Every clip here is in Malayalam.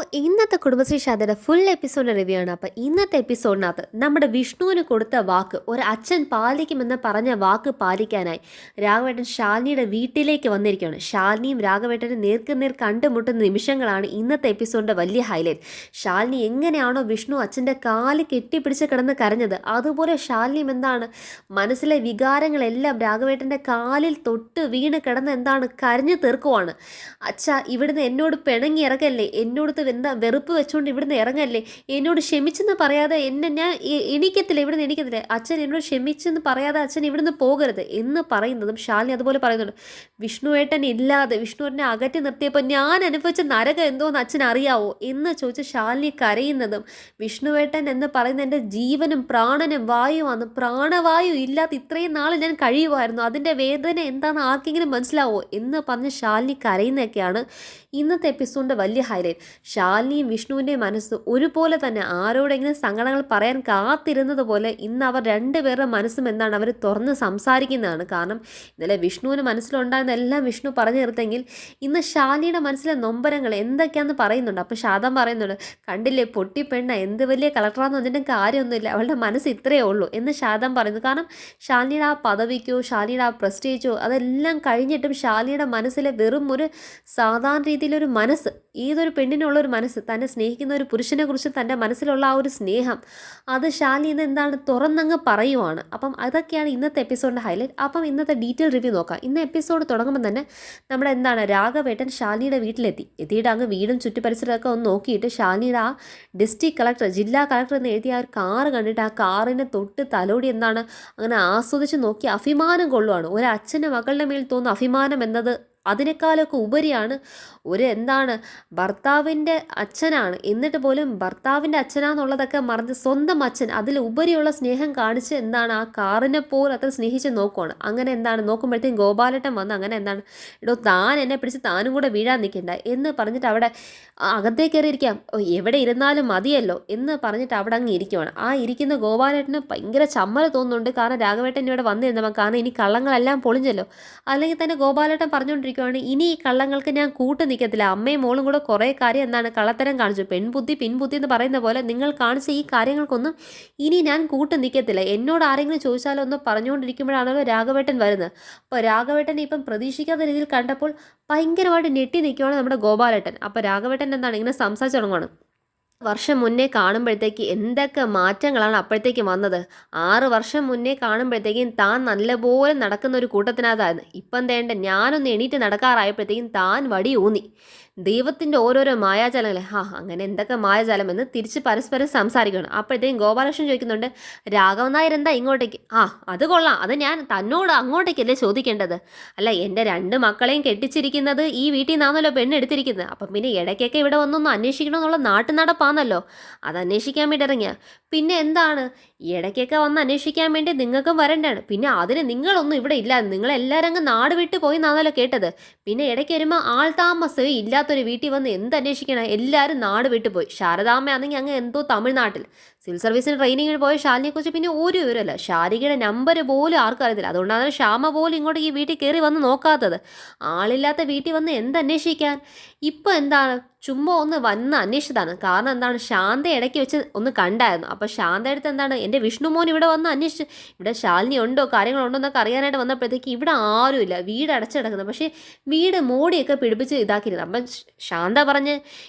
അപ്പോൾ ഇന്നത്തെ കുടുംബശ്രീ ശാഖയുടെ ഫുൾ എപ്പിസോഡ് റിവ്യൂ ആണ്. അപ്പോൾ ഇന്നത്തെ എപ്പിസോഡിനകത്ത് നമ്മുടെ വിഷ്ണുവിന് കൊടുത്ത വാക്ക്, ഒരു അച്ഛൻ പാലിക്കുമെന്ന് പറഞ്ഞ വാക്ക് പാലിക്കാനായി രാഘവേട്ടൻ ശാലിനിയുടെ വീട്ടിലേക്ക് വന്നിരിക്കുകയാണ്. ശാലിനിയും രാഘവേട്ടനും നേർക്കുനേർ കണ്ടുമുട്ടുന്ന നിമിഷങ്ങളാണ് ഇന്നത്തെ എപ്പിസോഡിൻ്റെ വലിയ ഹൈലൈറ്റ്. ശാലിനി എങ്ങനെയാണോ വിഷ്ണു അച്ഛൻ്റെ കാല് കെട്ടിപ്പിടിച്ച് കിടന്ന് കരഞ്ഞത്, അതുപോലെ ശാലിനിയും എന്താണ് മനസ്സിലെ വികാരങ്ങളെല്ലാം രാഘവേട്ടൻ്റെ കാലിൽ തൊട്ട് വീണ് കിടന്ന് എന്താണ് കരഞ്ഞു തീർക്കുവാണ്. അച്ഛാ, ഇവിടുന്ന് എന്നോട് പിണങ്ങി ഇറങ്ങല്ലേ, എന്നോട് എന്താ വെറുപ്പ് വെച്ചുകൊണ്ട് ഇവിടുന്ന് ഇറങ്ങല്ലേ, എന്നോട് ക്ഷമിച്ചെന്ന് പറയാതെ ഞാൻ എണീക്കത്തില്ല, ഇവിടുന്ന് എണീക്കത്തില്ല, അച്ഛൻ എന്നോട് ക്ഷമിച്ചെന്ന് പറയാതെ അച്ഛൻ ഇവിടുന്ന് പോകരുത് എന്ന് പറയുന്നതും ശാലിനി അതുപോലെ പറയുന്നുണ്ട്. വിഷ്ണുവേട്ടൻ ഇല്ലാതെ, വിഷ്ണുവേട്ടനെ അകറ്റി നിർത്തിയപ്പോൾ ഞാൻ അനുഭവിച്ച നരകം എന്തോന്ന് അച്ഛൻ അറിയാവോ എന്ന് ചോദിച്ച് ശാലിനി കരയുന്നതും, വിഷ്ണുവേട്ടൻ എന്ന് പറയുന്ന എൻ്റെ ജീവനും പ്രാണനും വായുവാണ്, പ്രാണവായു ഇല്ലാത്ത ഇത്രയും നാൾ ഞാൻ കഴിയുമായിരുന്നു, അതിൻ്റെ വേദന എന്താണെന്ന് ആർക്കെങ്കിലും മനസ്സിലാവോ എന്ന് പറഞ്ഞ് ശാലിനി കരയുന്നതൊക്കെയാണ് ഇന്നത്തെ എപ്പിസോഡിൻ്റെ വലിയ ഹൈലൈറ്റ്. ശാലിനിയും വിഷ്ണുവിൻ്റെയും മനസ്സ് ഒരുപോലെ തന്നെ ആരോടെങ്കിലും സങ്കടങ്ങൾ പറയാൻ കാത്തിരുന്നത് പോലെ ഇന്ന് അവർ രണ്ടുപേരുടെ മനസ്സും എന്താണ് അവർ തുറന്ന് സംസാരിക്കുന്നതാണ്. കാരണം ഇന്നലെ വിഷ്ണുവിന് മനസ്സിലുണ്ടായിരുന്ന എല്ലാം വിഷ്ണു പറഞ്ഞു തീർത്തെങ്കിൽ ഇന്ന് ശാലിനിയുടെ മനസ്സിലെ നൊമ്പരങ്ങൾ എന്തൊക്കെയാണെന്ന് പറയുന്നുണ്ട്. അപ്പോൾ ശാദം പറയുന്നുണ്ട്, കണ്ടില്ലേ പൊട്ടിപ്പെണ്ണ എന്ത് വലിയ കളക്ടറാന്ന് പറഞ്ഞിട്ടും കാര്യമൊന്നുമില്ല, അവളുടെ മനസ്സ് ഇത്രയേ ഉള്ളൂ എന്ന് ശാദം പറയുന്നു. കാരണം ശാലിനിയുടെ ആ പദവിക്കോ ശാലിനിയുടെ ആ പ്രസ്റ്റേജോ അതെല്ലാം കഴിഞ്ഞിട്ടും ശാലിനിയുടെ മനസ്സിലെ വെറും ഒരു സാധാരണ രീതിയിലൊരു മനസ്സ്, ഏതൊരു പെണ്ണിനുള്ളൊരു മനസ്സ്, തന്നെ സ്നേഹിക്കുന്ന ഒരു പുരുഷനെ കുറിച്ച് തൻ്റെ മനസ്സിലുള്ള ആ ഒരു സ്നേഹം, അത് ശാലിനി ഇന്ന് എന്താണ് തുറന്നങ്ങ് പറയുവാണ്. അപ്പം അതൊക്കെയാണ് ഇന്നത്തെ എപ്പിസോഡിൻ്റെ ഹൈലൈറ്റ്. അപ്പം ഇന്നത്തെ ഡീറ്റെയിൽ റിവ്യൂ നോക്കാം. ഇന്ന് എപ്പിസോഡ് തുടങ്ങുമ്പോൾ തന്നെ നമ്മുടെ എന്താണ് രാഘവേട്ടൻ ശാലിനിയുടെ എത്തിയിട്ട് അങ്ങ് വീടും ചുറ്റുപരിസരമൊക്കെ ഒന്ന് നോക്കിയിട്ട് ശാലിനിയുടെ ആ ഡിസ്ട്രിക്ട് കളക്ടർ, ജില്ലാ കളക്ടർ എന്ന് എഴുതിയ ആ ഒരു കാറ് കണ്ടിട്ട് ആ കാറിനെ തൊട്ട് തലോടി എന്താണ് അങ്ങനെ ആസ്വദിച്ച് നോക്കി അഭിമാനം കൊള്ളുവാണ്. ഒരു അച്ഛൻ്റെ മകളുടെ മേൽ തോന്നുന്ന അഭിമാനം എന്നത് അതിനേക്കാളൊക്കെ ഉപരിയാണ്. ഒരു എന്താണ് ഭർത്താവിൻ്റെ അച്ഛനാണ്, എന്നിട്ട് പോലും ഭർത്താവിൻ്റെ അച്ഛനാന്നുള്ളതൊക്കെ മറന്ന് സ്വന്തം അച്ഛൻ അതിൽ ഉപരിയുള്ള സ്നേഹം കാണിച്ച് എന്താണ് ആ കാറിനെ പോലും അത്ര സ്നേഹിച്ച് നോക്കുവാണ്. അങ്ങനെ എന്താണ് നോക്കുമ്പോഴത്തേക്കും ഗോപാലട്ടൻ വന്ന് അങ്ങനെ എന്താണ് എടോ താൻ എന്നെ പിടിച്ച് താനും കൂടെ വീഴാൻ നിൽക്കണ്ട എന്ന് പറഞ്ഞിട്ട് അവിടെ അകത്തേക്ക് കയറിയിരിക്കാം, എവിടെ ഇരുന്നാലും മതിയല്ലോ എന്ന് പറഞ്ഞിട്ട് അവിടെ അങ്ങ് ഇരിക്കുവാണ്. ആ ഇരിക്കുന്ന ഗോപാലേട്ടന് ഭയങ്കര ചമ്മൽ തോന്നുന്നുണ്ട്. കാരണം രാഘവേട്ടൻ ഇവിടെ വന്നിരുന്നപ്പോൾ, കാരണം ഇനി കള്ളങ്ങളെല്ലാം പൊളിഞ്ഞല്ലോ. അല്ലെങ്കിൽ തന്നെ ഗോപാലേട്ടൻ പറഞ്ഞുകൊണ്ടിരിക്കുവാണ്, ഇനി ഈ കള്ളങ്ങൾക്ക് ഞാൻ കൂട്ട് നിൽക്കത്തില്ല, അമ്മയും മോളും കൂടെ കുറേ കാര്യം എന്താണ് കള്ളത്തരം കാണിച്ചു, പെൺബുദ്ധി പിൻബുദ്ധി എന്ന് പറയുന്ന പോലെ നിങ്ങൾ കാണിച്ച ഈ കാര്യങ്ങൾക്കൊന്നും ഇനി ഞാൻ കൂട്ട് നിൽക്കത്തില്ല, എന്നോട് ആരെങ്കിലും ചോദിച്ചാലോ ഒന്ന് പറഞ്ഞുകൊണ്ടിരിക്കുമ്പോഴാണല്ലോ രാഘവേട്ടൻ വരുന്നത്. അപ്പോൾ രാഘവേട്ടനെ ഇപ്പം പ്രതീക്ഷിക്കാത്ത രീതിയിൽ കണ്ടപ്പോൾ ഭയങ്കരമായിട്ട് ഞെട്ടി നിൽക്കുവാണ് നമ്മുടെ ഗോപാലേട്ടൻ. അപ്പോൾ രാഘവേട്ടൻ എന്താണ് ഇങ്ങനെ സംസാരിച്ചു തുടങ്ങുവാണ്. വർഷം മുന്നേ കാണുമ്പോഴത്തേക്ക് എന്തൊക്കെ മാറ്റങ്ങളാണ് അപ്പോഴത്തേക്ക് വന്നത്. 6 വർഷം മുന്നേ കാണുമ്പോഴത്തേക്കും താൻ നല്ലപോലെ നടക്കുന്ന ഒരു കൂട്ടത്തിനകത്തായിരുന്നു. ഇപ്പം തേണ്ട ഞാനൊന്ന് എണീറ്റ് നടക്കാറായപ്പോഴത്തേക്കും താൻ വടി ഊന്നി. ദൈവത്തിൻ്റെ ഓരോരോ മായാജാലങ്ങൾ, അങ്ങനെ എന്തൊക്കെ മായാജാലം എന്ന് തിരിച്ച് പരസ്പരം സംസാരിക്കണം. അപ്പോഴത്തേക്കും ഗോപാലകൃഷ്ണൻ ചോദിക്കുന്നുണ്ട്, രാഘവൻ നായർ എന്താ ഇങ്ങോട്ടേക്ക്? അത് കൊള്ളാം, അത് ഞാൻ തന്നോട് അങ്ങോട്ടേക്കല്ലേ ചോദിക്കേണ്ടത്. അല്ല, എൻ്റെ 2 മക്കളെയും കെട്ടിച്ചിരിക്കുന്നത് ഈ വീട്ടിൽ നിന്നാണല്ലോ പെണ്ണ് എടുത്തിരിക്കുന്നത്. അപ്പം പിന്നെ ഇടയ്ക്കൊക്കെ ഇവിടെ വന്നൊന്ന് അന്വേഷിക്കണമെന്നുള്ള നാട്ടു നടപ്പാന്നല്ലോ, അത് അന്വേഷിക്കാൻ വേണ്ടി ഇറങ്ങിയ. പിന്നെ എന്താണ് ഇടയ്ക്കൊക്കെ വന്ന് അന്വേഷിക്കാൻ വേണ്ടി നിങ്ങൾക്കും വരണ്ടാണ്. പിന്നെ അതിന് നിങ്ങളൊന്നും ഇവിടെ ഇല്ല, നിങ്ങളെല്ലാവരും അങ്ങ് നാട് വിട്ട് പോയി എന്നാണല്ലോ കേട്ടത്. പിന്നെ ഇടയ്ക്ക് വരുമ്പോൾ ആൾ താമസമേ ഇല്ലാത്തൊരു വീട്ടിൽ വന്ന് എന്ത് അന്വേഷിക്കണം, എല്ലാവരും നാട് വിട്ടു പോയി. ശാരദാമ്മയാണെങ്കിൽ അങ്ങ് എന്തോ തമിഴ്നാട്ടിൽ സിവിൽ സർവീസിന് ട്രെയിനിങ്ങിന് പോയ ശാലിനിയെക്കുറിച്ച് പിന്നെ ഒരു വിവരമല്ല. ശാരികയുടെ നമ്പർ പോലും ആർക്കും അറിയത്തില്ല. അതുകൊണ്ടാണ് ശ്യാമ പോലും ഇങ്ങോട്ട് ഈ വീട്ടിൽ കയറി വന്ന് നോക്കാത്തത്. ആളില്ലാത്ത വീട്ടിൽ വന്ന് എന്ത് അന്വേഷിക്കാൻ? ഇപ്പോൾ എന്താണ് ചുമ്മാ ഒന്ന് വന്ന് അന്വേഷിച്ചതാണ്. കാരണം എന്താണ് ശാന്ത ഇടയ്ക്ക് വെച്ച് ഒന്ന് കണ്ടായിരുന്നു. അപ്പോൾ ശാന്ത അടുത്ത് എന്താണ് എൻ്റെ വിഷ്ണുമോൻ ഇവിടെ വന്ന് അന്വേഷിച്ച് ഇവിടെ ശാലിനി ഉണ്ടോ കാര്യങ്ങളുണ്ടോ എന്നൊക്കെ അറിയാനായിട്ട് വന്നപ്പോഴത്തേക്ക് ഇവിടെ ആരുമില്ല, വീട് അടച്ചിടക്കുന്നത്. പക്ഷേ വീട് മോടിയൊക്കെ പിടിപ്പിച്ച് ഇതാക്കിയിരുന്നു. അപ്പം ശാന്ത പറഞ്ഞ്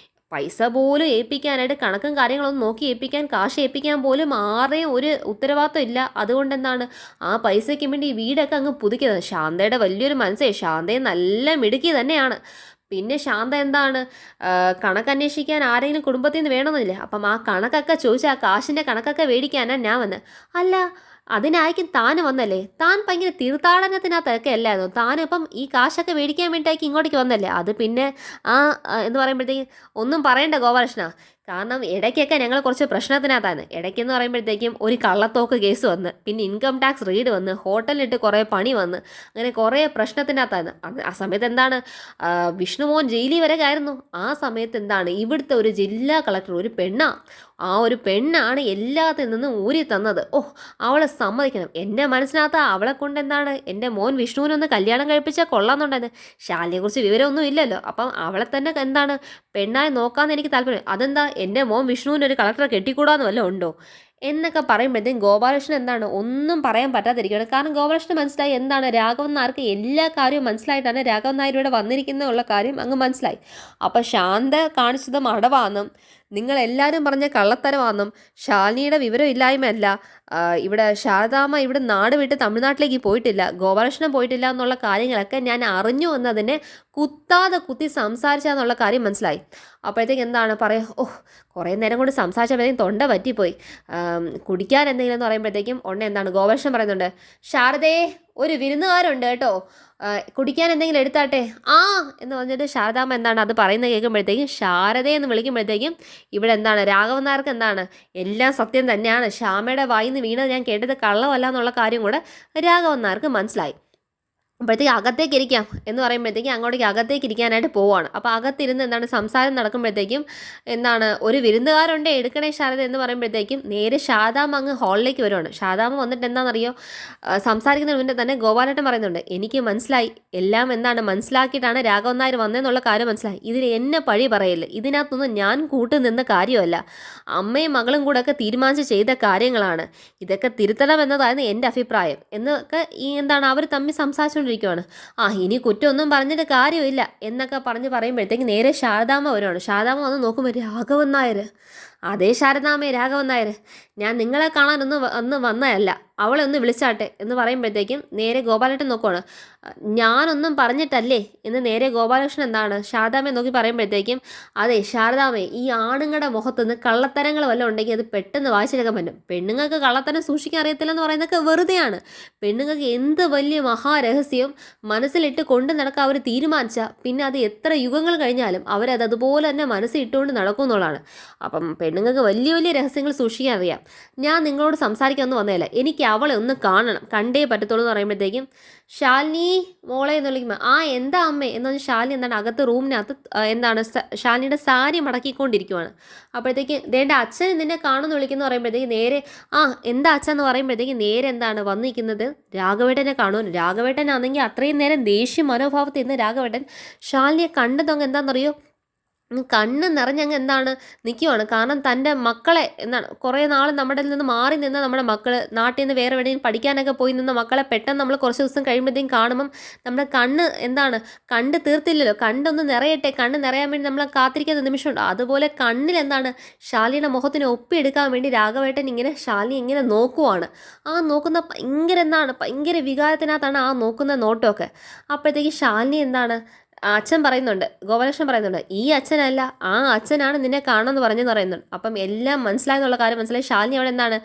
പൈസ പോലും ഏൽപ്പിക്കാനായിട്ട് കണക്കും കാര്യങ്ങളൊന്നും നോക്കി ഏൽപ്പിക്കാൻ, കാശ് ഏൽപ്പിക്കാൻ പോലും ആരെയും ഒരു ഉത്തരവാദിത്വം ഇല്ല. അതുകൊണ്ട് എന്താണ് ആ പൈസയ്ക്ക് വേണ്ടി ഈ വീടൊക്കെ അങ്ങ് പുതുക്കിയത്. ശാന്തയുടെ വലിയൊരു മനസ്സേ, ശാന്തയെ നല്ല മിടുക്കി തന്നെയാണ്. പിന്നെ ശാന്ത എന്താണ് കണക്കന്വേഷിക്കാൻ ആരെങ്കിലും കുടുംബത്തിൽ നിന്ന് വേണമെന്നില്ല. അപ്പം ആ കണക്കൊക്കെ ചോദിച്ചാൽ ആ കാശിൻ്റെ കണക്കൊക്കെ മേടിക്കാനാണ് ഞാൻ വന്നത്. അല്ല, അതിനായിരിക്കും താൻ വന്നല്ലേ? താൻ ഭയങ്കര തീർത്ഥാടനത്തിനകത്തൊക്കെ അല്ലായിരുന്നു, താനിപ്പം ഈ കാശൊക്കെ മേടിക്കാൻ വേണ്ടിയിട്ടായിരിക്കും ഇങ്ങോട്ടേക്ക് വന്നല്ലേ? അത് പിന്നെ എന്ന് പറയുമ്പോഴത്തേക്കും ഒന്നും പറയണ്ട ഗോപാലകൃഷ്ണ, കാരണം ഇടയ്ക്കൊക്കെ ഞങ്ങൾ കുറച്ച് പ്രശ്നത്തിനകത്താണ്. ഇടയ്ക്കെന്ന് പറയുമ്പോഴത്തേക്കും ഒരു കള്ളത്തോക്ക് കേസ് വന്ന്, പിന്നെ ഇൻകം ടാക്സ് റെയ്ഡ് വന്ന്, ഹോട്ടലിലിട്ട് കുറേ പണി വന്ന്, അങ്ങനെ കുറേ പ്രശ്നത്തിനകത്താണ്. ആ സമയത്ത് എന്താണ്, വിഷ്ണുമോൻ ജയിലിൽ വരെ കയറുന്നു. ആ സമയത്ത് എന്താണ്, ഇവിടുത്തെ ഒരു ജില്ലാ കളക്ടർ ഒരു പെണ്ണാ, ആ ഒരു പെണ്ണാണ് എല്ലാത്തിൽ നിന്നും ഊരി തന്നത്. ഓ, അവളെ സമ്മതിക്കണം. എൻ്റെ മനസ്സിനകത്ത് അവളെ കൊണ്ട് എന്താണ്, എൻ്റെ മോൻ വിഷ്ണുവിനൊന്ന് കല്യാണം കഴിപ്പിച്ചാൽ കൊള്ളാമെന്നുണ്ടായിരുന്നു. ശാലിനെക്കുറിച്ച് വിവരമൊന്നും ഇല്ലല്ലോ, അപ്പം അവളെ തന്നെ എന്താണ് പെണ്ണായി നോക്കാമെന്ന് എനിക്ക് താല്പര്യം. അതെന്താ, എൻ്റെ മോൻ വിഷ്ണുവിന് ഒരു കളക്ടറെ കെട്ടിക്കൂടാന്ന് വല്ലതും ഉണ്ടോ എന്നൊക്കെ പറയുമ്പോഴത്തേക്കും ഗോപാലകൃഷ്ണൻ എന്താണ് ഒന്നും പറയാൻ പറ്റാതിരിക്കുകയാണ്. കാരണം ഗോപാലകൃഷ്ണൻ മനസ്സിലായി എന്താണ്, രാഘവൻ നായർക്ക് എല്ലാ കാര്യവും മനസ്സിലായിട്ടാണ് രാഘവൻ നായർ ഇവിടെ വന്നിരിക്കുന്നുള്ള കാര്യം അങ്ങ് മനസ്സിലായി. അപ്പം ശാന്ത കാണിച്ചത് അടവാന്നും നിങ്ങളെല്ലാവരും പറഞ്ഞ കള്ളത്തരമാണെന്നും ശാലിനിയുടെ വിവരമില്ലായ്മയല്ല, ഇവിടെ ശാരദാമ്മ ഇവിടെ നാട് വിട്ട് തമിഴ്നാട്ടിലേക്ക് പോയിട്ടില്ല, ഗോപാലകൃഷ്ണൻ പോയിട്ടില്ല എന്നുള്ള കാര്യങ്ങളൊക്കെ ഞാൻ അറിഞ്ഞു എന്നതിനെ കുത്താതെ കുത്തി സംസാരിച്ചാന്നുള്ള കാര്യം മനസ്സിലായി. അപ്പോഴത്തേക്ക് എന്താണ് പറയുക, ഓ കുറേ നേരം കൊണ്ട് സംസാരിച്ചപ്പോഴത്തേക്കും തൊണ്ട പറ്റിപ്പോയി, കുടിക്കാൻ എന്തെങ്കിലും എന്ന് പറയുമ്പോഴത്തേക്കും ഉടനെ എന്താണ് ഗോപാലകൃഷ്ണൻ പറയുന്നുണ്ട്, ശാരദേ ഒരു വിരുന്നുകാരുണ്ട് കേട്ടോ, കുടിക്കാൻ എന്തെങ്കിലും എടുത്താട്ടെ ആ എന്ന് പറഞ്ഞിട്ട് ശാരദാമ്മ എന്താണ് അത് പറയുന്നത് കേൾക്കുമ്പോഴത്തേക്കും ശാരദയെന്ന് വിളിക്കുമ്പോഴത്തേക്കും ഇവിടെ എന്താണ് രാഘവൻ നായർക്ക് എന്താണ് എല്ലാം സത്യം തന്നെയാണ്, ശ്യാമയുടെ വായിൽ നിന്ന് വീണത് ഞാൻ കേട്ടത് കള്ളമല്ല എന്നുള്ള കാര്യം കൂടെ രാഘവൻ നായർക്ക് മനസ്സിലായി. അപ്പോഴത്തേക്ക് അകത്തേക്ക് ഇരിക്കാം എന്ന് പറയുമ്പോഴത്തേക്കും അങ്ങോട്ടേക്ക് അകത്തേക്ക് ഇരിക്കാനായിട്ട് പോവാണ്. അപ്പോൾ അകത്തിരുന്ന് എന്താണ് സംസാരം നടക്കുമ്പോഴത്തേക്കും എന്താണ് ഒരു വിരുന്നുകാരുണ്ട് എടുക്കണേ ശാരദ എന്ന് പറയുമ്പോഴത്തേക്കും നേരെ ശാരദാമ്മ അങ്ങ് ഹാളിലേക്ക് വരുവാണ്. ശാരദാമ്മ വന്നിട്ട് എന്താണെന്നറിയോ, സംസാരിക്കുന്നതിന് മുന്നേ തന്നെ ഗോപാലേട്ടൻ പറയുന്നുണ്ട്, എനിക്ക് മനസ്സിലായി എല്ലാം എന്താണ് മനസ്സിലാക്കിയിട്ടാണ് രാഘവൻ നായർ വന്നതെന്നുള്ള കാര്യം മനസ്സിലായി. ഇതിൽ എന്നെ പഴി പറയില്ല, ഇതിനകത്തൊന്നും ഞാൻ കൂട്ടുനിന്ന കാര്യമല്ല, അമ്മയും മകളും കൂടെ ഒക്കെ തീരുമാനിച്ച് ചെയ്ത കാര്യങ്ങളാണ്, ഇതൊക്കെ തിരുത്തണമെന്നതായിരുന്നു എൻ്റെ അഭിപ്രായം എന്നൊക്കെ ഈ എന്താണ് അവർ തമ്മിൽ സംസാരിച്ചുകൊണ്ടിരിക്കുകയാണ്. ഇനി കുറ്റമൊന്നും പറഞ്ഞിട്ട് കാര്യമില്ല എന്നൊക്കെ പറയുമ്പോഴത്തേക്ക് നേരെ ശാരദാമ്മ വരുവാണ്. ശാരദാമ്മ വന്ന് നോക്കുമ്പോൾ രാഘവൻ നായർ, അതേ ശാരദാമ്മയെ രാഘവൻ നായർ, ഞാൻ നിങ്ങളെ കാണാനൊന്നും വന്നതല്ല, അവളെ ഒന്ന് വിളിച്ചാട്ടെ എന്ന് പറയുമ്പോഴത്തേക്കും നേരെ ഗോപാലേട്ടൻ നോക്കുവാണ്. ഞാനൊന്നും പറഞ്ഞിട്ടല്ലേ എന്ന് നേരെ ഗോപാലകൃഷ്ണൻ എന്താണ് ശാരദാമ്മയെ നോക്കി പറയുമ്പോഴത്തേക്കും, അതെ ശാരദാമ്മയെ ഈ ആണുങ്ങളുടെ മുഖത്തുനിന്ന് കള്ളത്തരങ്ങൾ വല്ലതും ഉണ്ടെങ്കിൽ അത് പെട്ടെന്ന് വായിച്ചെടുക്കാൻ പറ്റും. പെണ്ണുങ്ങൾക്ക് കള്ളത്തരം സൂക്ഷിക്കാൻ അറിയത്തില്ലെന്ന് പറയുന്നതൊക്കെ വെറുതെയാണ്. പെണ്ണുങ്ങൾക്ക് എന്ത് വലിയ മഹാരഹസ്യം മനസ്സിലിട്ട് കൊണ്ട് നടക്കാൻ അവർ തീരുമാനിച്ചാൽ പിന്നെ അത് എത്ര യുഗങ്ങൾ കഴിഞ്ഞാലും അവരത് അതുപോലെ തന്നെ മനസ്സിട്ടുകൊണ്ട് നടക്കും എന്നുള്ളതാണ്. അപ്പം പെണ്ണുങ്ങൾക്ക് വലിയ വലിയ രഹസ്യങ്ങൾ സൂക്ഷിക്കാൻ അറിയാം. ഞാൻ നിങ്ങളോട് സംസാരിക്കാനൊന്നും വന്നതല്ല, എനിക്ക് അവളെ ഒന്ന് കാണണം, കണ്ടേ പറ്റത്തുള്ളൂ എന്ന് പറയുമ്പോഴത്തേക്കും ശാലിനി മോളെ എന്ന് വിളിക്കുമ്പോൾ എന്താ അമ്മേ എന്ന് പറഞ്ഞാൽ ശാലിനി എന്താണ് അകത്ത് റൂമിനകത്ത് എന്താണ് ശാലിനിയുടെ സാരി മടക്കിക്കൊണ്ടിരിക്കുവാണ്. അപ്പോഴത്തേക്ക് ദേണ്ട അച്ഛൻ നിന്നെ കാണുമെന്ന് വിളിക്കുന്നു പറയുമ്പോഴത്തേക്ക് നേരെ എന്താ അച്ഛൻ എന്ന് പറയുമ്പോഴത്തേക്ക് നേരെ എന്താണ് വന്നിരിക്കുന്നത് രാഘവേട്ടനെ കാണുവാൻ. രാഘവേട്ടനാണെങ്കിൽ അത്രയും നേരം ദേഷ്യ മനോഭാവത്തിൽ ഇരുന്ന് രാഘവേട്ടൻ ശാലിനിയെ കണ്ടതൊക്കെ എന്താണെന്നറിയോ, കണ്ണ് നിറഞ്ഞങ്ങ് എന്താണ് നിൽക്കുവാണ്. കാരണം തൻ്റെ മക്കളെ എന്താണ് കുറേ നാൾ നമ്മുടെ നിന്ന് മാറി നിന്ന നമ്മുടെ മക്കൾ നാട്ടിൽ നിന്ന് വേറെ എവിടെയും പഠിക്കാനൊക്കെ പോയി നിന്ന മക്കളെ പെട്ടെന്ന് നമ്മൾ കുറച്ച് ദിവസം കഴിയുമ്പോഴത്തേക്കും കാണുമ്പം നമ്മുടെ കണ്ണ് എന്താണ് കണ്ട് തീർത്തില്ലല്ലോ, കണ്ടൊന്ന് നിറയട്ടെ, കണ്ണ് നിറയാൻ വേണ്ടി നമ്മൾ കാത്തിരിക്കുന്ന നിമിഷമുണ്ട്. അതുപോലെ കണ്ണിൽ എന്താണ് ശാലിനിയുടെ മുഖത്തിന് ഒപ്പിയെടുക്കാൻ വേണ്ടി രാഘവേട്ടൻ ഇങ്ങനെ ശാലിനി ഇങ്ങനെ നോക്കുവാണ്. നോക്കുന്ന ഭയങ്കര വികാരത്തിനകത്താണ് നോക്കുന്ന നോട്ടമൊക്കെ. അപ്പോഴത്തേക്ക് ശാലിനി എന്താണ് അച്ഛൻ പറയുന്നുണ്ട്, ഗോപാലകൃഷ്ണൻ പറയുന്നുണ്ട്, ഈ അച്ഛനല്ല അച്ഛനാണ് നിന്നെ കാണുമെന്ന് പറഞ്ഞെന്ന് പറയുന്നുണ്ട്. അപ്പം എല്ലാം മനസ്സിലായെന്നുള്ള കാര്യം മനസ്സിലായി. ശാലിനി അവിടെ എന്താണ്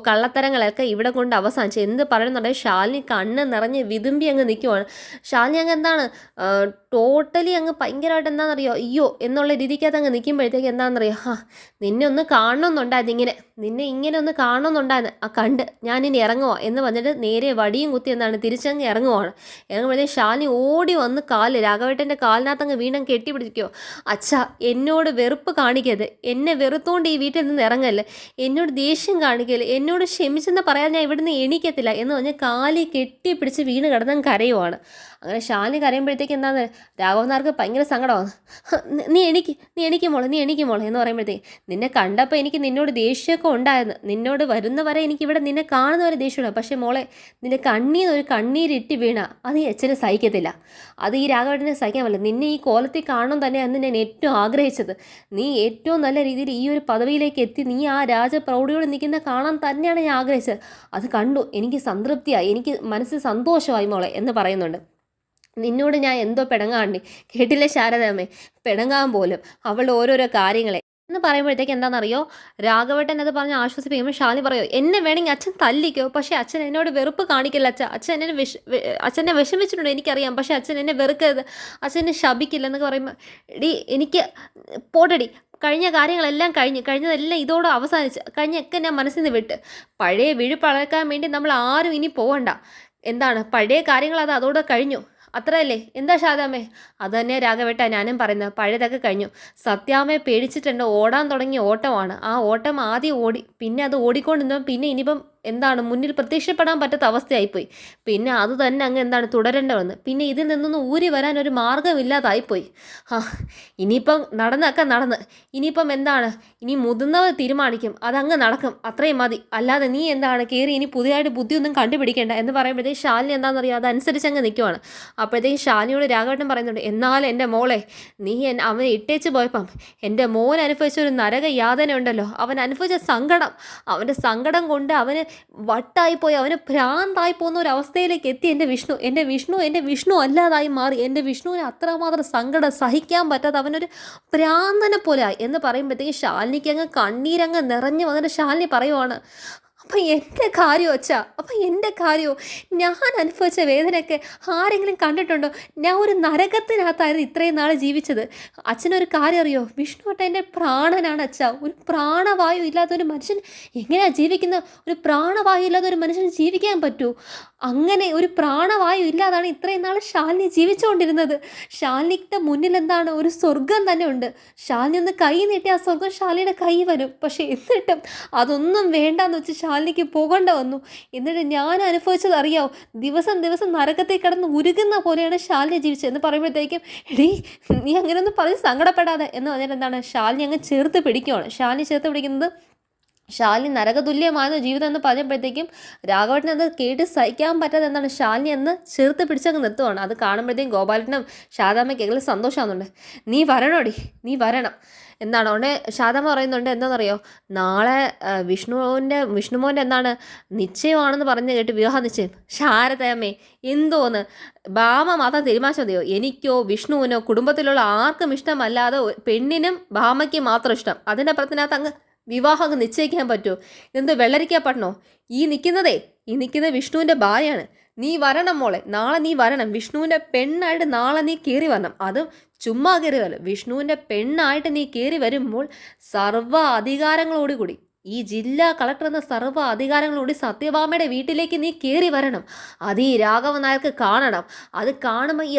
കള്ളത്തരങ്ങളൊക്കെ ഇവിടെ കൊണ്ട് അവസാനിച്ച് എന്ത് പറയുന്നുണ്ടെങ്കിൽ ശാലിനി കണ്ണ് നിറഞ്ഞ് വിതുമ്പി അങ്ങ് നിൽക്കുവാണ്. ശാലിനി അങ്ങ് എന്താണ് ടോട്ടലി അങ്ങ് ഭയങ്കരമായിട്ട് എന്താണെന്നറിയോ അയ്യോ എന്നുള്ള രീതിക്കകത്ത് അങ്ങ് നിൽക്കുമ്പോഴത്തേക്ക് എന്താണെന്നറിയോ, നിന്നെ ഒന്ന് കാണണമെന്നുണ്ടായിരുന്നു, നിന്നെ ഇങ്ങനെ ഒന്ന് കാണണമെന്നുണ്ടായിരുന്നു, കണ്ട് ഞാനിനി ഇറങ്ങുവാ എന്ന് പറഞ്ഞിട്ട് നേരെ വടിയും കുത്തി എന്താണ് തിരിച്ചങ്ങ് ഇറങ്ങുമ്പോഴത്തേക്ക് ശാലിനി ഓടി വന്ന് രാഘവേട്ടൻ്റെ കാലിനകത്തങ്ങ് വീണങ്ങ് കെട്ടിപ്പിടിക്കോ, അച്ഛാ എന്നോട് വെറുപ്പ് കാണിക്കരുത്, എന്നെ വെറുത്തോണ്ട് ഈ വീട്ടിൽ നിന്ന് ഇറങ്ങല്ലേ, എന്നോട് ദേഷ്യം കാണിക്കല്ലേ, എന്നോട് ക്ഷമിച്ചെന്ന് പറയാൻ ഞാൻ ഇവിടുന്ന് എണീക്കത്തില്ല എന്ന് പറഞ്ഞ് കാലി കെട്ടിപ്പിടിച്ച് വീണ് കിടന്നങ്ങ് കരയുവാണ്. അങ്ങനെ ശാലിനി കരയുമ്പോഴത്തേക്ക് എന്താണ് രാഘവൻ നായർക്ക് ഭയങ്കര സങ്കടമാണ്. നീ എണീക്ക് മോളെ എന്ന് പറയുമ്പോഴത്തേക്ക് നിന്നെ കണ്ടപ്പോൾ എനിക്ക് നിന്നോട് ദേഷ്യമൊക്കെ ഉണ്ടായിരുന്നു, നിന്നോട് വരുന്നവരെ എനിക്കിവിടെ നിന്നെ കാണുന്നവരെ ദേഷ്യമാണ്, പക്ഷേ മോളെ നിന്റെ കണ്ണീന്ന് ഒരു കണ്ണീരിട്ട് വീണ അത് ഈ അച്ഛനെ സഹിക്കത്തില്ല, അത് ഈ രാഘവേട്ടനെ സഹിക്കാൻ പറ്റില്ല. നിന്നെ ഈ കോലത്തിൽ കാണണം തന്നെയാണ് ഞാൻ ഏറ്റവും ആഗ്രഹിച്ചത്. നീ ഏറ്റവും നല്ല രീതിയിൽ ഈ ഒരു പദവിയിലേക്ക് എത്തി നീ ആ രാജപ്രൗഢിയോട് നിൽക്കുന്ന കാണാൻ തന്നെയാണ് ഞാൻ ആഗ്രഹിച്ചത്. അത് കണ്ടു, എനിക്ക് സംതൃപ്തിയായി, എനിക്ക് മനസ്സിൽ സന്തോഷമായി മോളെ എന്ന് പറയുന്നുണ്ട്. നിന്നോട് ഞാൻ എന്തോ പിണങ്ങാണ്ടി കേട്ടില്ലേ ശാരദാമ്മേ, പിണങ്ങാൻ പോലും അവളുടെ ഓരോരോ കാര്യങ്ങളെ എന്ന് പറയുമ്പോഴത്തേക്ക് എന്താണെന്നറിയോ, രാഘവേട്ടൻ അത് പറഞ്ഞ് ആശ്വസിപ്പിക്കുമ്പോൾ ശാലിനി പറയോ, എന്നെ വേണമെങ്കിൽ അച്ഛൻ തല്ലിക്കോ, പക്ഷേ അച്ഛൻ എന്നോട് വെറുപ്പ് കാണിക്കില്ല അച്ഛൻ അച്ഛനെ വിഷമിച്ചിട്ടുണ്ട് എനിക്കറിയാം, പക്ഷേ അച്ഛൻ എന്നെ വെറുക്കരുത്, അച്ഛൻ എന്നെ ശപിക്കില്ല എന്നൊക്കെ പറയുമ്പോൾ എനിക്ക് പോട്ടടി കഴിഞ്ഞ കാര്യങ്ങളെല്ലാം കഴിഞ്ഞതെല്ലാം ഇതോടെ അവസാനിച്ച് കഴിഞ്ഞൊക്കെ ഞാൻ മനസ്സിൽ നിന്ന് വിട്ട് പഴയ വിഴുപ്പളക്കാൻ വേണ്ടി നമ്മൾ ആരും ഇനി പോകണ്ട. എന്താണ് പഴയ കാര്യങ്ങൾ അതോടെ കഴിഞ്ഞു, അത്രയല്ലേ? എന്താ ശാരദാമ്മേ? അത് തന്നെ രാഘവേട്ട ഞാനും പറയുന്നത്, പഴയതൊക്കെ കഴിഞ്ഞു. സത്യാമ്മയെ പേടിച്ചിട്ടുണ്ട്, ഓടാൻ തുടങ്ങിയ ഓട്ടമാണ്. ആ ഓട്ടം ആദ്യം ഓടി, പിന്നെ അത് ഓടിക്കൊണ്ടിരുന്നു, പിന്നെ ഇനിയിപ്പം എന്താണ് മുന്നിൽ പ്രത്യക്ഷപ്പെടാൻ പറ്റാത്ത അവസ്ഥയായിപ്പോയി. പിന്നെ അത് തന്നെ അങ്ങ് എന്താണ് തുടരേണ്ട വന്ന്, പിന്നെ ഇതിൽ നിന്നൊന്നും ഊരി വരാൻ ഒരു മാർഗ്ഗമില്ലാതായിപ്പോയി. ആ ഇനിയിപ്പം നടന്ന് ഇനിയിപ്പം എന്താണ്, ഇനി മുതിർന്നവർ തീരുമാനിക്കും, അതങ്ങ് നടക്കും, അത്രയും മതി. അല്ലാതെ നീ എന്താണ് കയറി ഇനി പുതിയതായിട്ട് ബുദ്ധിയൊന്നും കണ്ടുപിടിക്കേണ്ട എന്ന് പറയുമ്പോഴത്തേക്ക് ശാലിനി എന്താണെന്നറിയോ അതനുസരിച്ച് അങ്ങ് നിൽക്കുവാണ്. അപ്പോഴത്തേക്കും ശാലിനിയോട് രാഘവേട്ടൻ പറയുന്നുണ്ട്, എന്നാലും എൻ്റെ മോളെ നീ അവനെ ഇട്ടേച്ച് പോയപ്പം എൻ്റെ മോൻ അനുഭവിച്ച ഒരു നരക യാതന ഉണ്ടല്ലോ, അവൻ അനുഭവിച്ച സങ്കടം, അവൻ്റെ സങ്കടം കൊണ്ട് അവന് വട്ടായിപ്പോയി, അവന് ഭ്രാന്തായി പോകുന്ന ഒരു അവസ്ഥയിലേക്ക് എത്തി എൻ്റെ വിഷ്ണു അല്ലാതായി മാറി. എൻ്റെ വിഷ്ണുവിന് അത്രമാത്രം സങ്കടം സഹിക്കാൻ പറ്റാതെ അവനൊരു ഭ്രാന്തനെ പോലെ ആയി എന്ന് പറയുമ്പോഴത്തേക്കും ശാലിനിക്ക് അങ്ങ് കണ്ണീരങ്ങ് നിറഞ്ഞു വന്നിട്ട് ശാലിനി പറയുവാണ്, അപ്പം എൻ്റെ കാര്യമോ അച്ഛാ, അപ്പം എൻ്റെ കാര്യമോ, ഞാൻ അനുഭവിച്ച വേദനയൊക്കെ ആരെങ്കിലും കണ്ടിട്ടുണ്ടോ? ഞാൻ ഒരു നരകത്തിനകത്തായിരുന്നു ഇത്രയും നാൾ ജീവിച്ചത്. അച്ഛനൊരു കാര്യം അറിയോ, വിഷ്ണു ഏട്ടൻ എൻ്റെ പ്രാണനാണ് അച്ഛാ. ഒരു പ്രാണവായു ഇല്ലാത്തൊരു മനുഷ്യൻ എങ്ങനെയാണ് ജീവിക്കുന്നത്? ഒരു പ്രാണവായു ഇല്ലാത്തൊരു മനുഷ്യന് ജീവിക്കാൻ പറ്റൂ? അങ്ങനെ ഒരു പ്രാണവായു ഇല്ലാതാണ് ഇത്രയും നാൾ ശാലിനി ജീവിച്ചുകൊണ്ടിരുന്നത്. ശാലിനിയുടെ മുന്നിൽ എന്താണ് ഒരു സ്വർഗം തന്നെ ഉണ്ട്. ശാലിനി ഒന്ന് കൈ നീട്ടി ആ സ്വർഗം ശാലിനിയുടെ കൈ വരും. പക്ഷേ എന്നിട്ടും അതൊന്നും വേണ്ടാന്ന് വെച്ച് ശാലിനിക്ക് പോകേണ്ട വന്നു. എന്നിട്ട് ഞാൻ അനുഭവിച്ചത് അറിയാവോ, ദിവസം ദിവസം നരകത്തിൽ കിടന്ന് ഉരുകുന്ന പോലെയാണ് ശാലിനി ജീവിച്ചത് എന്ന് പറയുമ്പോഴത്തേക്കും, എടീ നീ അങ്ങനെയൊന്നും പറഞ്ഞ് സങ്കടപ്പെടാതെ എന്ന് പറഞ്ഞിട്ട് എന്താണ് ശാലിനി അങ്ങ് ചേർത്ത് പിടിക്കുകയാണ്. ശാലിനി ചേർത്ത് പിടിക്കുന്നത് ശാലിനി നരകതുല്യമായിരുന്നു ജീവിതം എന്ന് പറഞ്ഞപ്പോഴത്തേക്കും രാഘവേട്ടൻ അത് കേട്ട് സഹിക്കാൻ പറ്റാതെ എന്താണ് ശാലിനി എന്ന് ചേർത്ത് പിടിച്ചങ്ങ് നിർത്തുവാണ്. അത് കാണുമ്പോഴത്തേക്കും ഗോപാലനും ശാരദാമ്മയ്ക്ക് സന്തോഷമാകുന്നുണ്ട്. നീ വരണോടി, നീ വരണം എന്താണ് ഉടനെ ശാരദാമ്മ പറയുന്നുണ്ട്. എന്താണെന്നറിയോ, നാളെ വിഷ്ണുമോൻ്റെ എന്താണ് നിശ്ചയമാണെന്ന് പറഞ്ഞ് കേട്ട് വിവാഹ നിശ്ചയം. ശാരദാമ്മേ എന്തോന്ന്, ഭാമ മാത്രം തീരുമാനിച്ചാൽ മതിയോ? എനിക്കോ വിഷ്ണുവിനോ കുടുംബത്തിലുള്ള ആർക്കും ഇഷ്ടമല്ലാതെ പെണ്ണിനും ഭാമയ്ക്ക് മാത്രം ഇഷ്ടം. അതിൻ്റെ അപ്പുറത്തിനകത്ത് അങ്ങ് വിവാഹം അങ്ങ് നിശ്ചയിക്കാൻ പറ്റുമോ? ഇതെന്ത് വെള്ളരിക്കാപ്പട്ടണോ? ഈ നിൽക്കുന്ന വിഷ്ണുവിൻ്റെ ഭാര്യയാണ്. നീ വരണം മോളെ, നാളെ നീ വരണം. വിഷ്ണുവിൻ്റെ പെണ്ണായിട്ട് നാളെ നീ കയറി വരണം. അതും ചുമ്മാ കയറി വരണം. വിഷ്ണുവിൻ്റെ പെണ്ണായിട്ട് നീ കയറി വരുമ്പോൾ സർവ്വ അധികാരങ്ങളോടുകൂടി ഈ ജില്ലാ കളക്ടർ എന്ന സർവ്വ അധികാരങ്ങളോട് സത്യഭാമയുടെ വീട്ടിലേക്ക് നീ കയറി വരണം. അത് ഈ രാഘവൻ നായർക്ക് കാണണം. അത് കാണുമ്പോൾ ഈ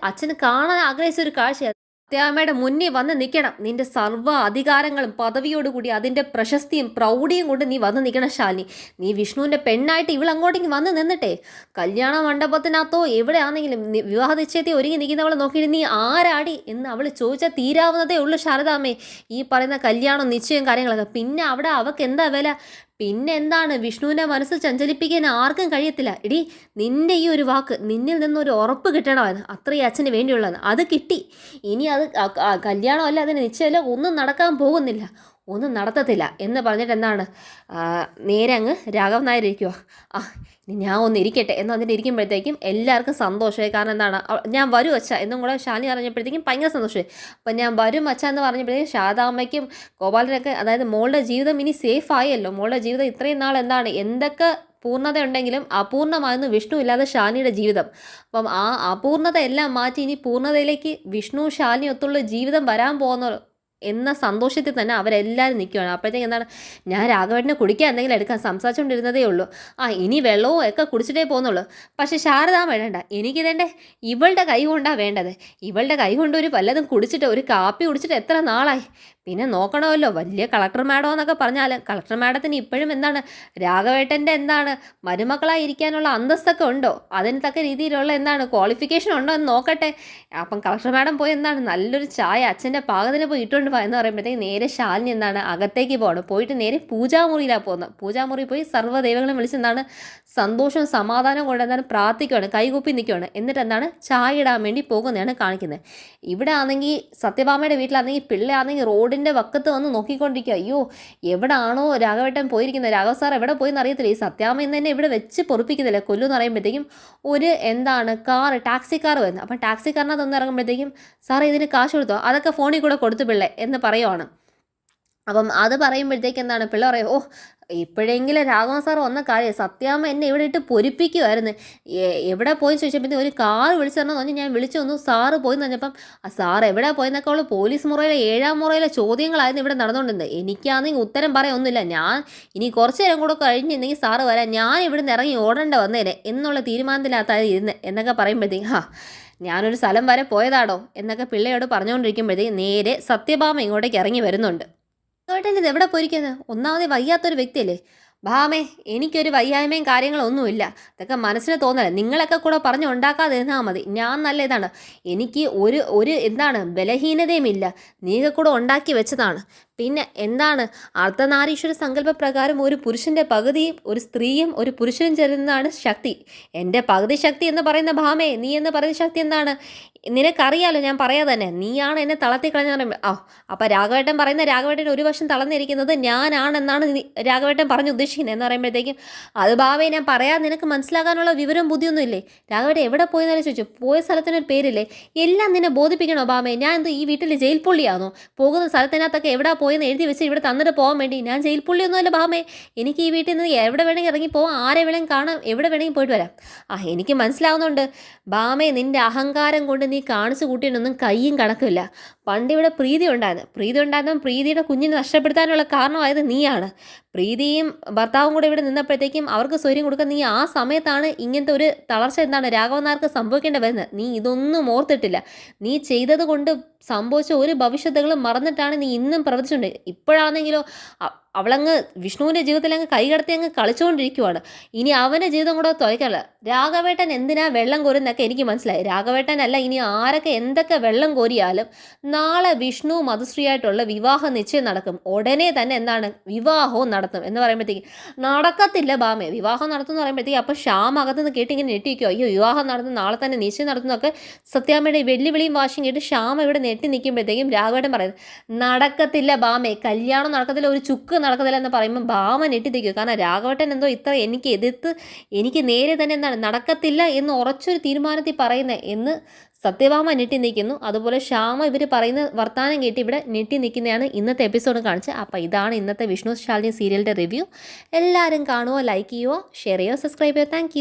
അച്ഛന് കാണാൻ ആഗ്രഹിച്ച ഒരു കാഴ്ചയാണ്. സത്യാമ്മയുടെ മുന്നിൽ വന്ന് നിൽക്കണം. നിന്റെ സർവ്വ അധികാരങ്ങളും പദവിയോടുകൂടി അതിൻ്റെ പ്രശസ്തിയും പ്രൗഢിയും കൊണ്ട് നീ വന്ന് നിൽക്കണം ശാലിനി. നീ വിഷ്ണുവിൻ്റെ പെണ്ണായിട്ട് ഇവളങ്ങോട്ടേക്ക് വന്ന് നിന്നിട്ടെ കല്യാണ മണ്ഡപത്തിനകത്തോ എവിടെയാണെങ്കിലും വിവാഹ നിശ്ചയത്തിൽ ഒരുങ്ങി നിൽക്കുന്നവളെ നോക്കിയിട്ട് നീ ആരാടി എന്ന് അവൾ ചോദിച്ചാൽ തീരാവുന്നതേ ഉള്ളൂ ശാരദാമ്മേ. ഈ പറയുന്ന കല്യാണം നിശ്ചയം കാര്യങ്ങളൊക്കെ പിന്നെ അവിടെ അവൾക്ക് എന്താ വില? പിന്നെ എന്താണ്, വിഷ്ണുവിൻ്റെ മനസ്സ് ചഞ്ചലിപ്പിക്കാൻ ആർക്കും കഴിയത്തില്ല. എടി നിൻ്റെ ഈ ഒരു വാക്ക്, നിന്നിൽ നിന്നൊരു ഉറപ്പ് കിട്ടണമായിരുന്നു, അത്രയും അച്ഛന് വേണ്ടിയുള്ളതാണ്. അത് കിട്ടി. ഇനി അത് കല്യാണമല്ല, അതിന് നിശ്ചയമല്ല, ഒന്നും നടക്കാൻ പോകുന്നില്ല, ഒന്നും നടത്തത്തില്ല എന്ന് പറഞ്ഞിട്ട് എന്താണ് നേരെ അങ്ങ് രാഘവൻ നായർ ഇരിക്കുക. ആ ഞാൻ ഒന്ന് ഇരിക്കട്ടെ എന്ന് പറഞ്ഞിട്ട് ഇരിക്കുമ്പോഴത്തേക്കും എല്ലാവർക്കും സന്തോഷമായി. കാരണം എന്താണ്, ഞാൻ വരും അച്ഛ എന്നും കൂടെ ശാലിനി അറിഞ്ഞപ്പോഴത്തേക്കും ഭയങ്കര സന്തോഷമായി. അപ്പം ഞാൻ വരും അച്ഛ എന്ന് പറഞ്ഞപ്പോഴത്തേക്കും ശാരദാമ്മയ്ക്കും ഗോപാലനൊക്കെ, അതായത് മോളുടെ ജീവിതം ഇനി സേഫ് ആയല്ലോ. മോളുടെ ജീവിതം ഇത്രയും നാൾ എന്താണ് എന്തൊക്കെ പൂർണ്ണത ഉണ്ടെങ്കിലും അപൂർണ്ണമായിരുന്നു വിഷ്ണു ഇല്ലാതെ ശാലിനിയുടെ ജീവിതം. അപ്പം ആ അപൂർണ്ണത എല്ലാം മാറ്റി ഇനി പൂർണ്ണതയിലേക്ക് വിഷ്ണു ശാലിനി ഒത്തുള്ള ജീവിതം വരാൻ പോകുന്ന എന്ന സന്തോഷത്തിൽ തന്നെ അവരെല്ലാവരും നിൽക്കുകയാണ്. അപ്പോഴത്തേക്ക് എന്താണ്, ഞാൻ രാഘവേട്ടനെ കുടിക്കാൻ എന്തെങ്കിലും എടുക്കാൻ സംസാരിച്ചുകൊണ്ടിരുന്നതേ ഉള്ളൂ. ഇനി വെള്ളവും ഒക്കെ കുടിച്ചിട്ടേ പോകുന്നുള്ളൂ. പക്ഷേ ശാരദാമ്മ വേണ്ട, എനിക്കിതേണ്ടേ ഇവളുടെ കൈ കൊണ്ടാണ് വേണ്ടത്. ഇവളുടെ കൈ കൊണ്ട് ഒരു വല്ലതും കുടിച്ചിട്ട്, ഒരു കാപ്പി കുടിച്ചിട്ട് എത്ര നാളായി. പിന്നെ നോക്കണമല്ലോ, വലിയ കളക്ടർ മാഡം എന്നൊക്കെ പറഞ്ഞാൽ കളക്ടർ മാഡത്തിന് ഇപ്പോഴും എന്താണ് രാഘവേട്ടൻ്റെ എന്താണ് മരുമക്കളായി ഇരിക്കാനുള്ള അന്തസ്തൊക്കെ ഉണ്ടോ, അതിന് തക്ക രീതിയിലുള്ള എന്താണ് ക്വാളിഫിക്കേഷൻ ഉണ്ടോ എന്ന് നോക്കട്ടെ. അപ്പം കളക്ടർ മാഡം പോയി എന്താണ് നല്ലൊരു ചായ അച്ഛൻ്റെ പാകത്തിന് പോയി ഇട്ടുകൊണ്ട് പോയി എന്ന് പറയുമ്പോഴത്തേക്ക് നേരെ ശാലിനി എന്താണ് അകത്തേക്ക് പോകണം. പോയിട്ട് നേരെ പൂജാമുറിയിലാണ് പോകുന്നത്. പൂജാമുറി പോയി സർവ്വദൈവങ്ങളും വിളിച്ച് എന്താണ് സന്തോഷവും സമാധാനവും കൊണ്ട് എന്താണ് പ്രാർത്ഥിക്കുകയാണ്, കൈകൂപ്പി നിൽക്കുകയാണ്. എന്നിട്ട് എന്താണ് ചായ ഇടാൻ വേണ്ടി പോകുന്നതാണ് കാണിക്കുന്നത്. ഇവിടെ ആണെങ്കിൽ സത്യഭാമയുടെ വീട്ടിലാണെങ്കിൽ പിള്ളയാണെങ്കിൽ റോഡിൻ്റെ വക്കത്ത് വന്ന് നോക്കിക്കൊണ്ടിരിക്കുക. അയ്യോ എവിടാണോ രാഘവേട്ടൻ പോയിരിക്കുന്നത്, രാഘവ സാർ എവിടെ പോയെന്ന് അറിയത്തില്ല. ഈ സത്യാമ്മ ഇന്ന് തന്നെ ഇവിടെ വെച്ച് പൊറുപ്പിക്കുന്നില്ല, കൊല്ലുമെന്ന് പറയുമ്പോഴത്തേക്കും ഒരു എന്താണ് ടാക്സി കാർ വരുന്നത്. അപ്പം ടാക്സി കാറിനകത്ത് ഒന്ന് ഇറങ്ങുമ്പോഴത്തേക്കും സാറേ ഇതിന് കാശ് കൊടുത്തോ, അതൊക്കെ ഫോണിൽ കൂടെ കൊടുത്തു പിള്ളേ എന്ന് പറയുവാണ്. അപ്പം അത് പറയുമ്പോഴത്തേക്ക് എന്താണ് പിള്ള പറയും, എപ്പോഴെങ്കിലും രാഘവൻ സാർ വന്ന കാര്യം സത്യാമ്മ എന്നെ ഇവിടെ ഇട്ട് പൊരിപ്പിക്കുമായിരുന്നു. എവിടെ പോയി ചോദിച്ചപ്പോഴത്തേക്കും ഒരു കാർ വിളിച്ചു തരണമെന്ന് പറഞ്ഞ് ഞാൻ വിളിച്ചു വന്നു. സാറ് പോയി പറഞ്ഞപ്പം ആ സാർ എവിടെ പോയെന്നൊക്കെ ഉള്ള പോലീസ് മുറയിലെ 7ാം മുറയിലെ ചോദ്യങ്ങളായിരുന്നു ഇവിടെ നടന്നുകൊണ്ടിരുന്നത്. എനിക്കാണെങ്കിൽ ഉത്തരം പറയാനൊന്നുമില്ല. ഞാൻ ഇനി കുറച്ച് നേരം കൂടെ കഴിഞ്ഞിരുന്നെങ്കിൽ സാറ് വരാൻ ഞാൻ ഇവിടെ നിന്ന് ഇറങ്ങി ഓടേണ്ട വന്നേനെ എന്നുള്ള തീരുമാനത്തിനകത്തായി ഇരുന്ന് എന്നൊക്കെ പറയുമ്പോഴത്തേക്കും ഞാനൊരു സ്ഥലം വരെ പോയതാടോ എന്നൊക്കെ പിള്ളയോട് പറഞ്ഞുകൊണ്ടിരിക്കുമ്പോഴത്തേക്കും നേരെ സത്യഭാമ ഇങ്ങോട്ടേക്ക് ഇറങ്ങി വരുന്നുണ്ട്. ഇത് എവിടെ പോയിരിക്കുന്നത്? ഒന്നാമതേ വയ്യാത്തൊരു വ്യക്തിയല്ലേ ഭാമേ. എനിക്കൊരു വയ്യായ്മയും കാര്യങ്ങളൊന്നുമില്ല. അതൊക്കെ മനസ്സിന് തോന്നല. നിങ്ങളൊക്കെ കൂടെ പറഞ്ഞ് ഉണ്ടാക്കാതിരുന്നാൽ മതി. ഞാൻ നല്ല ഇതാണ്. എനിക്ക് ഒരു എന്താണ് ബലഹീനതയുമില്ല. നീയൊക്കെ കൂടെ ഉണ്ടാക്കി വെച്ചതാണ്. പിന്നെ എന്താണ് അർദ്ധനാരീശ്വര സങ്കല്പപ്രകാരം ഒരു പുരുഷൻ്റെ പകുതിയും ഒരു സ്ത്രീയും ഒരു പുരുഷനും ചേരുന്നതാണ് ശക്തി. എൻ്റെ പകുതി ശക്തി എന്ന് പറയുന്ന ഭാമേ, നീ എന്ന് പറയുന്ന ശക്തി എന്താണ്? നിനക്കറിയാലോ, ഞാൻ പറയാതെ തന്നെ. നീയാണ് എന്നെ തളർത്തി കളഞ്ഞെന്ന് പറയുമ്പോൾ അപ്പം രാഘവേട്ടൻ പറയുന്ന രാഘവേട്ടൻ ഒരു വശം തളർന്നിരിക്കുന്നത് ഞാനാണെന്നാണ് രാഘവേട്ടൻ പറഞ്ഞ് ഉദ്ദേശിക്കുന്നത് എന്ന് പറയുമ്പോഴത്തേക്കും അത് ഭാവേ ഞാൻ പറയാൻ നിനക്ക് മനസ്സിലാക്കാനുള്ള വിവരവും ബുദ്ധിയൊന്നും ഇല്ലേ? രാഘവേട്ടൻ എവിടെ പോയെന്നാലും ചോദിച്ചു. പോയ സ്ഥലത്തിനൊരു പേരില്ലേ? എല്ലാം നിന്നെ ബോധിപ്പിക്കണോ ഭാമേ? ഞാൻ എന്ത് ഈ വീട്ടിൽ ജയിൽ പുള്ളിയാണോ? പോകുന്ന സ്ഥലത്തിനകത്തൊക്കെ എവിടെ പോയെന്ന് എഴുതി വെച്ച് ഇവിടെ തന്നിട്ട് പോകാൻ വേണ്ടി? ഞാൻ ജയിൽ പുള്ളിയൊന്നുമല്ല ഭാമേ. എനിക്ക് ഈ വീട്ടിൽ നിന്ന് എവിടെ വേണമെങ്കിൽ ഇറങ്ങി പോകാം, ആരെ വേണമെങ്കിൽ കാണാം, എവിടെ വേണമെങ്കിൽ പോയിട്ട് വരാം. എനിക്ക് മനസ്സിലാവുന്നുണ്ട് ഭാമേ, നിൻ്റെ അഹങ്കാരം കൊണ്ട് നീ കാണിച്ചു കൂട്ടിയിട്ടൊന്നും കയ്യും കണക്കില്ല. പണ്ടിവിടെ പ്രീതി ഉണ്ടായിരുന്നപ്പം പ്രീതിയുടെ കുഞ്ഞിനെ നഷ്ടപ്പെടുത്താനുള്ള കാരണമായത് നീയാണ്. പ്രീതിയും ഭർത്താവും കൂടെ ഇവിടെ നിന്നപ്പോഴത്തേക്കും അവർക്ക് സ്വര്യം കൊടുക്കാൻ നീ ആ സമയത്താണ് ഇങ്ങനത്തെ ഒരു തളർച്ച എന്താണ് രാഘവനാർക്ക് സംഭവിക്കേണ്ടി വരുന്നത്. നീ ഇതൊന്നും ഓർത്തിട്ടില്ല. നീ ചെയ്തത് കൊണ്ട് സംഭവിച്ച ഒരു ഭവിഷ്യത്തുകളും മറന്നിട്ടാണ് നീ ഇന്നും പ്രവർത്തിച്ചുകൊണ്ട്. ഇപ്പോഴാണെങ്കിലോ അവളങ്ങ് വിഷ്ണുവിൻ്റെ ജീവിതത്തിൽ അങ്ങ് കൈകടത്തി അങ്ങ് കളിച്ചുകൊണ്ടിരിക്കുവാണ്. ഇനി അവൻ്റെ ജീവിതം കൂടെ തുലയ്ക്കാനുള്ള. രാഘവേട്ടൻ എന്തിനാ വെള്ളം കോരുന്നൊക്കെ എനിക്ക് മനസ്സിലായി. രാഘവേട്ടനല്ല, ഇനി ആരൊക്കെ എന്തൊക്കെ വെള്ളം കോരിയാലും നാളെ വിഷ്ണു മധുശ്രീയായിട്ടുള്ള വിവാഹ നിശ്ചയം നടക്കും. ഉടനെ തന്നെ എന്താണ് വിവാഹവും നടത്തും എന്ന് പറയുമ്പോഴത്തേക്ക് നടക്കത്തില്ല ഭാമേ. വിവാഹം നടത്തുമെന്ന് പറയുമ്പോഴത്തേക്ക് അപ്പോൾ ശ്യാം അകത്തുനിന്ന് കേട്ട് ഇങ്ങനെ ഞെട്ടിയിരിക്കുമോ? അയ്യോ വിവാഹം നടത്തും, നാളെ തന്നെ നിശ്ചയം നടത്തുന്നൊക്കെ സത്യാമ്മയുടെ വെല്ലുവിളിയും വാശിയും കേട്ട് ശ്യാമ ഇവിടെ ഞെട്ടി നിൽക്കുമ്പോഴത്തേക്കും രാഘവേട്ടൻ പറയുന്നത് നടക്കത്തില്ല ഭാമേ, കല്യാണം നടക്കത്തില്ല, ഒരു ചുക്ക് നടക്കത്തില്ല എന്ന് പറയുമ്പോൾ ഭാമ ഞെട്ടിത്തിരിക്കും. കാരണം രാഘവേട്ടൻ എന്തോ ഇത്ര എനിക്ക് എതിർത്ത് എനിക്ക് നേരെ തന്നെ എന്താണ് നടക്കത്തില്ല എന്ന് ഉറച്ചൊരു തീരുമാനത്തിൽ പറയുന്നത് എന്ന് സത്യഭാമ ഞെട്ടി നിൽക്കുന്നു. അതുപോലെ ശ്യാമ ഇവർ പറയുന്ന വർത്താനം കേട്ട് ഇവിടെ ഞെട്ടി നിൽക്കുന്നതാണ് ഇന്നത്തെ എപ്പിസോഡ് കാണിച്ചത്. അപ്പോൾ ഇതാണ് ഇന്നത്തെ വിഷ്ണു ശാലിനി സീരിയലിൻ്റെ റിവ്യൂ. എല്ലാവരും കാണുമോ, ലൈക്ക് ചെയ്യുമോ, ഷെയർ ചെയ്യുമോ, സബ്സ്ക്രൈബ് ചെയ്യുമോ. താങ്ക്